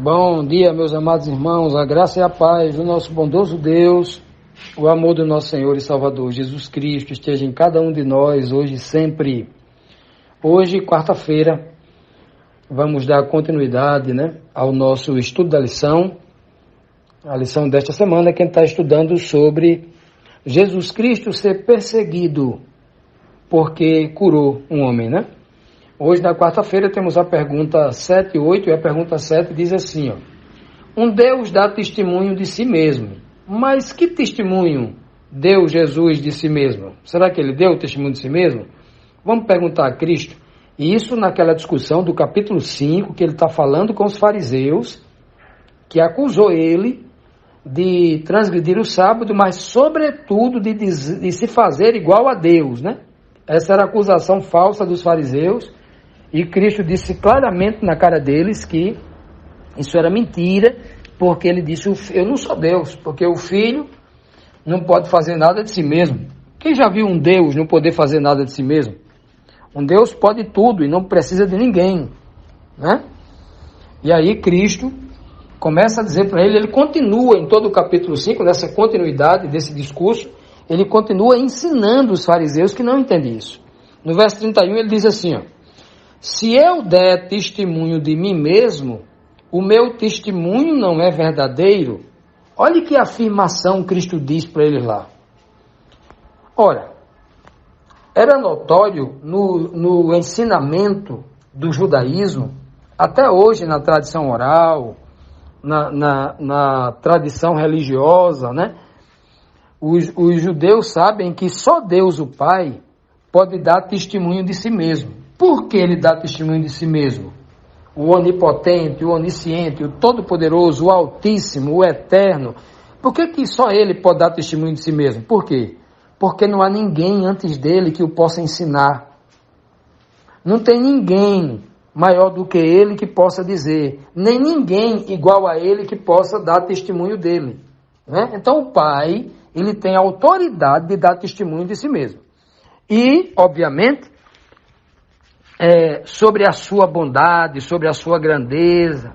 Bom dia, meus amados irmãos, a graça e a paz do nosso bondoso Deus, o amor do nosso Senhor e Salvador Jesus Cristo esteja em cada um de nós, hoje e sempre. Hoje, quarta-feira, vamos dar continuidade, ao nosso estudo da lição. A lição desta semana, quem está estudando sobre Jesus Cristo ser perseguido porque curou um homem, Hoje, na quarta-feira, temos a pergunta 7 e 8, e a pergunta 7 diz assim, Um Deus dá testemunho de si mesmo. Mas que testemunho deu Jesus de si mesmo? Será que ele deu testemunho de si mesmo? Vamos perguntar a Cristo. E isso naquela discussão do capítulo 5, que ele está falando com os fariseus, que acusou ele de transgredir o sábado, mas sobretudo de se fazer igual a Deus, Essa era a acusação falsa dos fariseus. E Cristo disse claramente na cara deles que isso era mentira, porque ele disse, eu não sou Deus, porque o Filho não pode fazer nada de si mesmo. Quem já viu um Deus não poder fazer nada de si mesmo? Um Deus pode tudo e não precisa de ninguém, E aí Cristo começa a dizer para ele continua em todo o capítulo 5, nessa continuidade desse discurso, ele continua ensinando os fariseus que não entendem isso. No verso 31 ele diz assim, Se eu der testemunho de mim mesmo, o meu testemunho não é verdadeiro. Olha que afirmação Cristo diz para eles lá. Ora, era notório no ensinamento do judaísmo, até hoje na tradição oral, na tradição religiosa, Os judeus sabem que só Deus, o Pai, pode dar testemunho de si mesmo. Por que ele dá testemunho de si mesmo? O onipotente, o onisciente, o todo-poderoso, o altíssimo, o eterno. Por que só ele pode dar testemunho de si mesmo? Por quê? Porque não há ninguém antes dele que o possa ensinar. Não tem ninguém maior do que ele que possa dizer. Nem ninguém igual a ele que possa dar testemunho dele. Então o Pai, ele tem a autoridade de dar testemunho de si mesmo. E, obviamente, sobre a sua bondade, sobre a sua grandeza,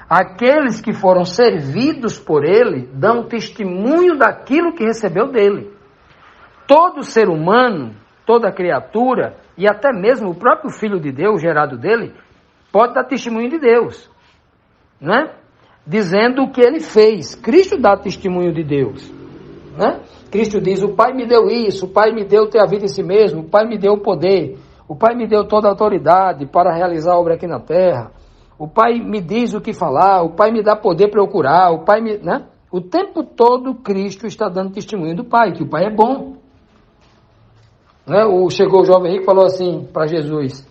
aqueles que foram servidos por ele dão testemunho daquilo que recebeu dele. Todo ser humano, toda criatura, e até mesmo o próprio Filho de Deus, gerado dele, pode dar testemunho de Deus, dizendo o que ele fez. Cristo dá testemunho de Deus, Cristo diz, o Pai me deu isso, o Pai me deu ter a vida em si mesmo, o Pai me deu o poder, o Pai me deu toda a autoridade para realizar a obra aqui na terra. O Pai me diz o que falar. O Pai me dá poder para eu curar. O Pai me... O tempo todo Cristo está dando testemunho do Pai, que o Pai é bom. Chegou o jovem rico e falou assim para Jesus,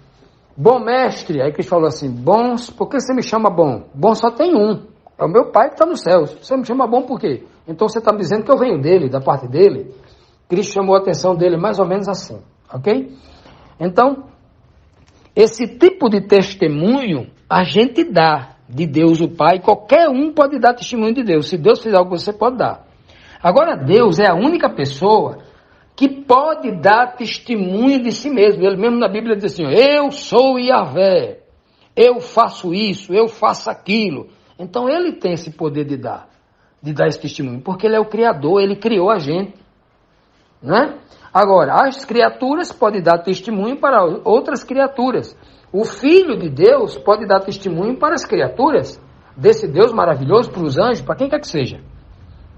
bom mestre. Aí Cristo falou assim, bons, por que você me chama bom? Bom só tem um. É o meu Pai que está nos céus. Você me chama bom por quê? Então você está me dizendo que eu venho dele, da parte dele. Cristo chamou a atenção dele mais ou menos assim. Ok? Então, esse tipo de testemunho a gente dá de Deus o Pai. Qualquer um pode dar testemunho de Deus. Se Deus fizer algo, você pode dar. Agora, Deus é a única pessoa que pode dar testemunho de si mesmo. Ele mesmo na Bíblia diz assim, eu sou Yahvé, eu faço isso, eu faço aquilo. Então, ele tem esse poder de dar esse testemunho, porque ele é o Criador, ele criou a gente. Agora, as criaturas podem dar testemunho para outras criaturas. O Filho de Deus pode dar testemunho para as criaturas desse Deus maravilhoso, para os anjos, para quem quer que seja.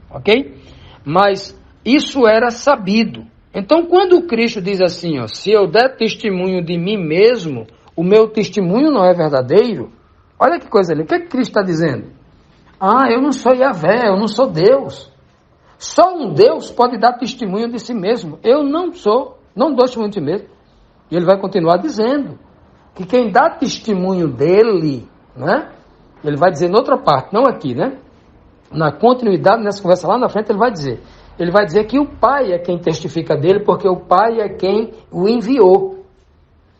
Ok? Mas isso era sabido. Então, quando Cristo diz assim, se eu der testemunho de mim mesmo, o meu testemunho não é verdadeiro. Olha que coisa ali. O que Cristo está dizendo? Eu não sou Yahvé, eu não sou Deus. Só um Deus pode dar testemunho de si mesmo. Eu não dou testemunho de si mesmo. E ele vai continuar dizendo que quem dá testemunho dele, ele vai dizer noutra parte, não aqui, na continuidade, nessa conversa lá na frente, ele vai dizer que o Pai é quem testifica dele, porque o Pai é quem o enviou.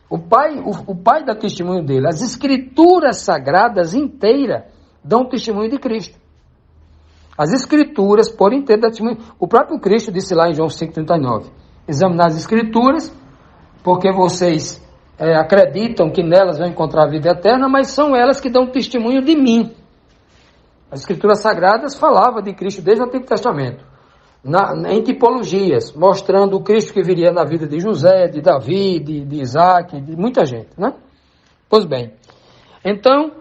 O Pai dá testemunho dele. As Escrituras Sagradas inteiras dão testemunho de Cristo. As Escrituras, por inteiro, dão testemunho. O próprio Cristo disse lá em João 5,39, examinar as Escrituras, porque vocês acreditam que nelas vão encontrar a vida eterna, mas são elas que dão testemunho de mim. As Escrituras Sagradas falavam de Cristo desde o Antigo Testamento, em tipologias, mostrando o Cristo que viria na vida de José, de Davi, de Isaac, de muita gente, né? Pois bem, então,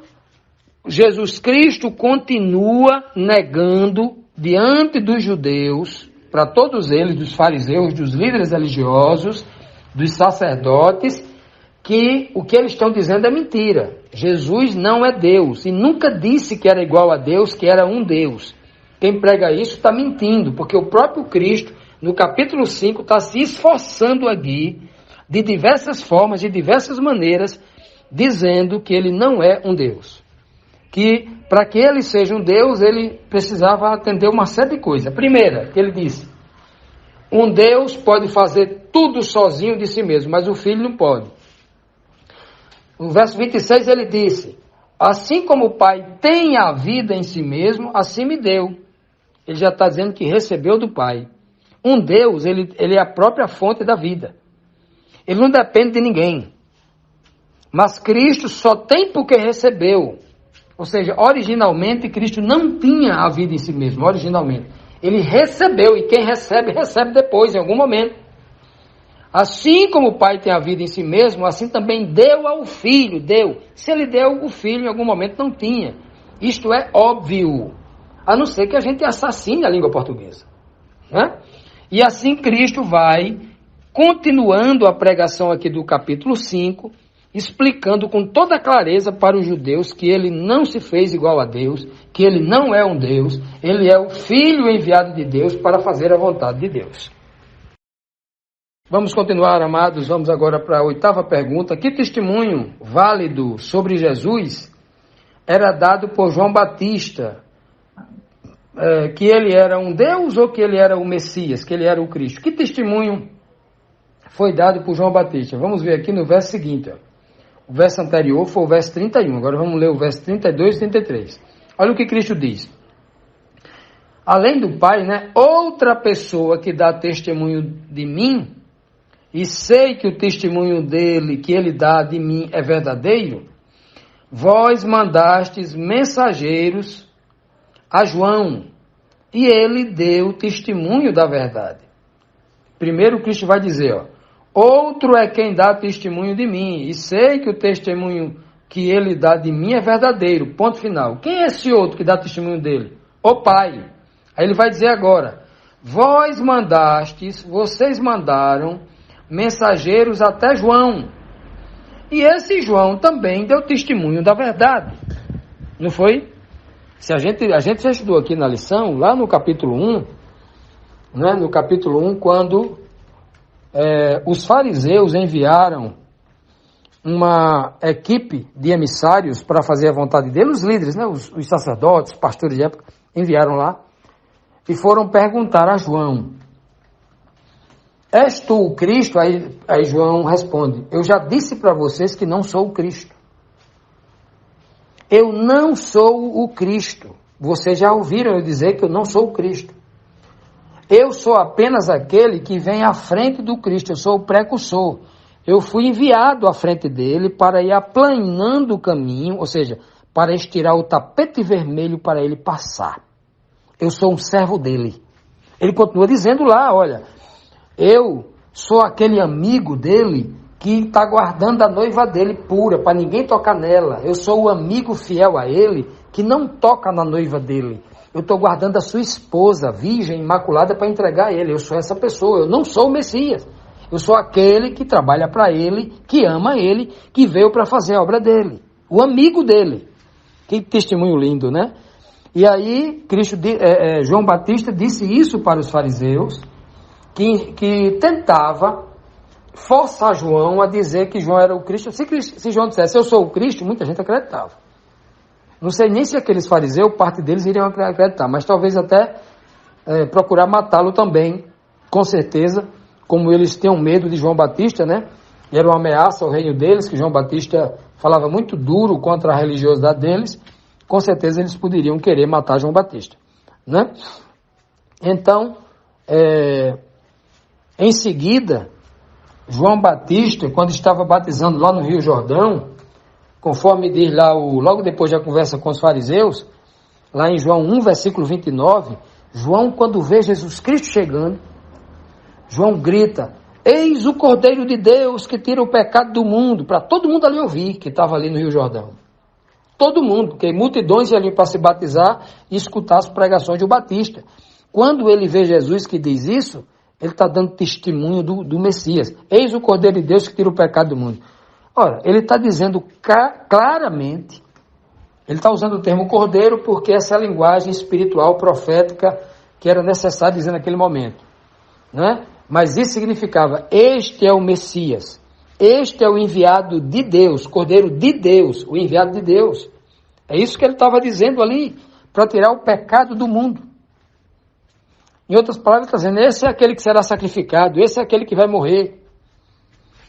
Jesus Cristo continua negando diante dos judeus, para todos eles, dos fariseus, dos líderes religiosos, dos sacerdotes, que o que eles estão dizendo é mentira. Jesus não é Deus e nunca disse que era igual a Deus, que era um Deus. Quem prega isso está mentindo, porque o próprio Cristo, no capítulo 5, está se esforçando aqui, de diversas formas, de diversas maneiras, dizendo que ele não é um Deus. Que para que ele seja um Deus, ele precisava atender uma série de coisas. A primeira, que ele disse, um Deus pode fazer tudo sozinho de si mesmo, mas o Filho não pode. No verso 26 ele disse, assim como o Pai tem a vida em si mesmo, assim me deu. Ele já está dizendo que recebeu do Pai. Um Deus, ele é a própria fonte da vida. Ele não depende de ninguém. Mas Cristo só tem porque recebeu. Ou seja, originalmente Cristo não tinha a vida em si mesmo, originalmente. Ele recebeu, e quem recebe, recebe depois, em algum momento. Assim como o Pai tem a vida em si mesmo, assim também deu ao Filho, deu. Se ele deu, o Filho em algum momento não tinha. Isto é óbvio, a não ser que a gente assassine a língua portuguesa, né? E assim Cristo vai, continuando a pregação aqui do capítulo 5, explicando com toda clareza para os judeus que ele não se fez igual a Deus, que ele não é um Deus, ele é o Filho enviado de Deus para fazer a vontade de Deus. Vamos continuar, amados, vamos agora para a 8ª pergunta. Que testemunho válido sobre Jesus era dado por João Batista? Que ele era um Deus ou que ele era o Messias, que ele era o Cristo? Que testemunho foi dado por João Batista? Vamos ver aqui no verso seguinte, ó. O verso anterior foi o verso 31, agora vamos ler o verso 32 e 33. Olha o que Cristo diz. Além do Pai, né, outra pessoa que dá testemunho de mim, e sei que o testemunho dele, que ele dá de mim, é verdadeiro, vós mandastes mensageiros a João, e ele deu testemunho da verdade. Primeiro Cristo vai dizer, ó, outro é quem dá testemunho de mim, e sei que o testemunho que ele dá de mim é verdadeiro, ponto final. Quem é esse outro que dá testemunho dele? O Pai. Aí ele vai dizer agora, vós mandastes, vocês mandaram mensageiros até João, e esse João também deu testemunho da verdade, não foi? Se a gente já estudou aqui na lição, lá no capítulo 1, né, no capítulo 1, quando os fariseus enviaram uma equipe de emissários para fazer a vontade dele, os líderes, né, os sacerdotes, pastores de época, enviaram lá e foram perguntar a João, és tu o Cristo? Aí João responde, eu já disse para vocês que não sou o Cristo. Eu não sou o Cristo. Vocês já ouviram eu dizer que eu não sou o Cristo. Eu sou apenas aquele que vem à frente do Cristo, eu sou o precursor. Eu fui enviado à frente dele para ir aplanando o caminho, ou seja, para estirar o tapete vermelho para ele passar. Eu sou um servo dele. Ele continua dizendo lá, olha, eu sou aquele amigo dele que está guardando a noiva dele pura, para ninguém tocar nela. Eu sou o amigo fiel a ele que não toca na noiva dele. Eu estou guardando a sua esposa, virgem, imaculada, para entregar a ele. Eu sou essa pessoa, eu não sou o Messias. Eu sou aquele que trabalha para ele, que ama ele, que veio para fazer a obra dele. O amigo dele. Que testemunho lindo, né? E aí, João Batista disse isso para os fariseus, que tentava forçar João a dizer que João era o Cristo. Se João dissesse, eu sou o Cristo, muita gente acreditava. Não sei nem se aqueles fariseus, parte deles iriam acreditar, mas talvez até procurar matá-lo também, com certeza, como eles tinham medo de João Batista, né? E era uma ameaça ao reino deles, que João Batista falava muito duro contra a religiosidade deles, com certeza eles poderiam querer matar João Batista, né? Então, em seguida, João Batista, quando estava batizando lá no Rio Jordão, conforme diz lá, logo depois da conversa com os fariseus, lá em João 1, versículo 29, João, quando vê Jesus Cristo chegando, João grita: eis o Cordeiro de Deus que tira o pecado do mundo, para todo mundo ali ouvir, que estava ali no Rio Jordão. Todo mundo, porque multidões iam ali para se batizar e escutar as pregações de Batista. Quando ele vê Jesus que diz isso, ele está dando testemunho do Messias. Eis o Cordeiro de Deus que tira o pecado do mundo. Ora, ele está dizendo claramente, ele está usando o termo Cordeiro porque essa é a linguagem espiritual, profética, que era necessária dizer naquele momento. Né? Mas isso significava: este é o Messias, este é o enviado de Deus, Cordeiro de Deus, o enviado de Deus. É isso que ele estava dizendo ali, para tirar o pecado do mundo. Em outras palavras, ele está dizendo: esse é aquele que será sacrificado, esse é aquele que vai morrer.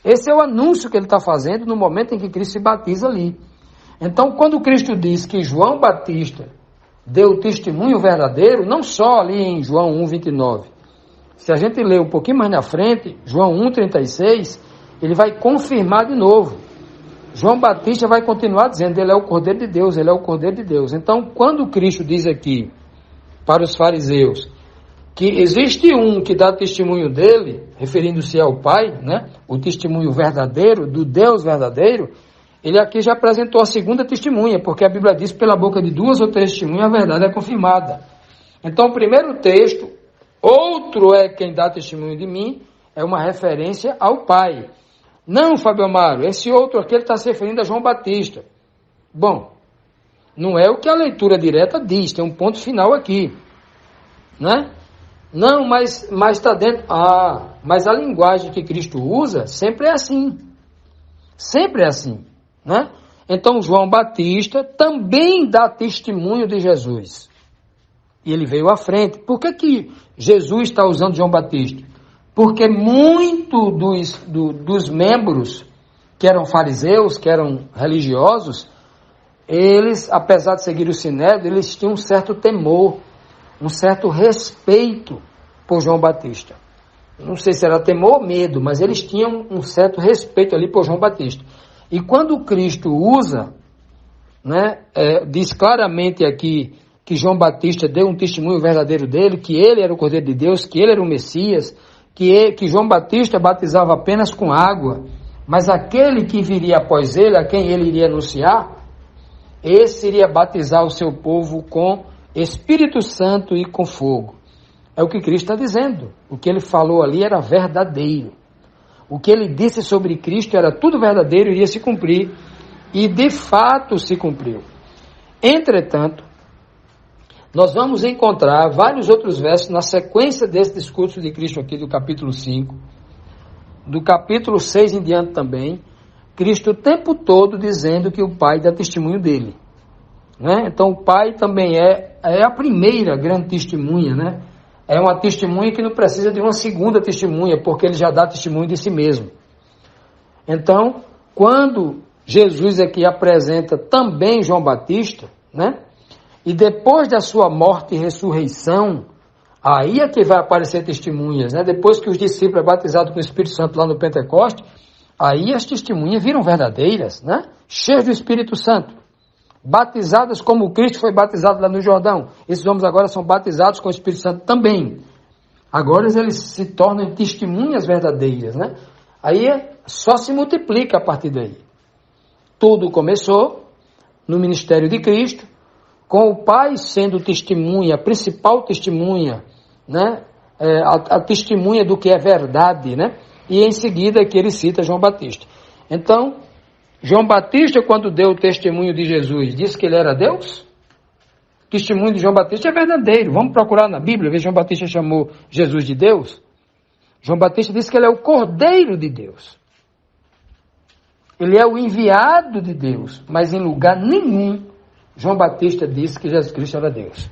Esse é o anúncio que ele está fazendo no momento em que Cristo se batiza ali. Então, quando Cristo diz que João Batista deu o testemunho verdadeiro, não só ali em João 1,29. Se a gente ler um pouquinho mais na frente, João 1,36, ele vai confirmar de novo. João Batista vai continuar dizendo: ele é o Cordeiro de Deus, ele é o Cordeiro de Deus. Então, quando Cristo diz aqui para os fariseus que existe um que dá testemunho dele, referindo-se ao Pai, né? O testemunho verdadeiro, do Deus verdadeiro, ele aqui já apresentou a segunda testemunha, porque a Bíblia diz: pela boca de duas ou três testemunhas a verdade é confirmada. Então, o primeiro texto, outro é quem dá testemunho de mim, é uma referência ao Pai. Não, Fábio Amaro, esse outro aqui ele está se referindo a João Batista. Bom, não é o que a leitura direta diz, tem um ponto final aqui, né? Não, mas está dentro. Mas a linguagem que Cristo usa sempre é assim. Sempre é assim, né? Então João Batista também dá testemunho de Jesus. E ele veio à frente. Por que Jesus está usando João Batista? Porque muito dos membros que eram fariseus, que eram religiosos, eles, apesar de seguir o Sinédrio, eles tinham um certo temor, um certo respeito por João Batista. Não sei se era temor ou medo, mas eles tinham um certo respeito ali por João Batista. E quando Cristo usa, né, diz claramente aqui que João Batista deu um testemunho verdadeiro dele, que ele era o Cordeiro de Deus, que ele era o Messias, que João Batista batizava apenas com água, mas aquele que viria após ele, a quem ele iria anunciar, esse iria batizar o seu povo com Espírito Santo e com fogo. É o que Cristo está dizendo. O que ele falou ali era verdadeiro. O que ele disse sobre Cristo era tudo verdadeiro e iria se cumprir. E de fato se cumpriu. Entretanto, nós vamos encontrar vários outros versos na sequência desse discurso de Cristo aqui do capítulo 5, do capítulo 6 em diante também, Cristo o tempo todo dizendo que o Pai dá testemunho dele. Né? Então o Pai também é a primeira grande testemunha, né? É uma testemunha que não precisa de uma segunda testemunha, porque ele já dá testemunho de si mesmo. Então, quando Jesus aqui apresenta também João Batista, né? E depois da sua morte e ressurreição, aí é que vai aparecer testemunhas, né? Depois que os discípulos são batizados com o Espírito Santo lá no Pentecoste, aí as testemunhas viram verdadeiras, né? Cheias do Espírito Santo. Batizadas como Cristo foi batizado lá no Jordão. Esses homens agora são batizados com o Espírito Santo também. Agora eles se tornam testemunhas verdadeiras, né? Aí só se multiplica a partir daí. Tudo começou no ministério de Cristo, com o Pai sendo testemunha, a principal testemunha, né? A testemunha do que é verdade, né? E em seguida que ele cita João Batista. Então, João Batista, quando deu o testemunho de Jesus, disse que ele era Deus? O testemunho de João Batista é verdadeiro. Vamos procurar na Bíblia, ver se João Batista chamou Jesus de Deus. João Batista disse que ele é o Cordeiro de Deus. Ele é o enviado de Deus. Mas em lugar nenhum, João Batista disse que Jesus Cristo era Deus.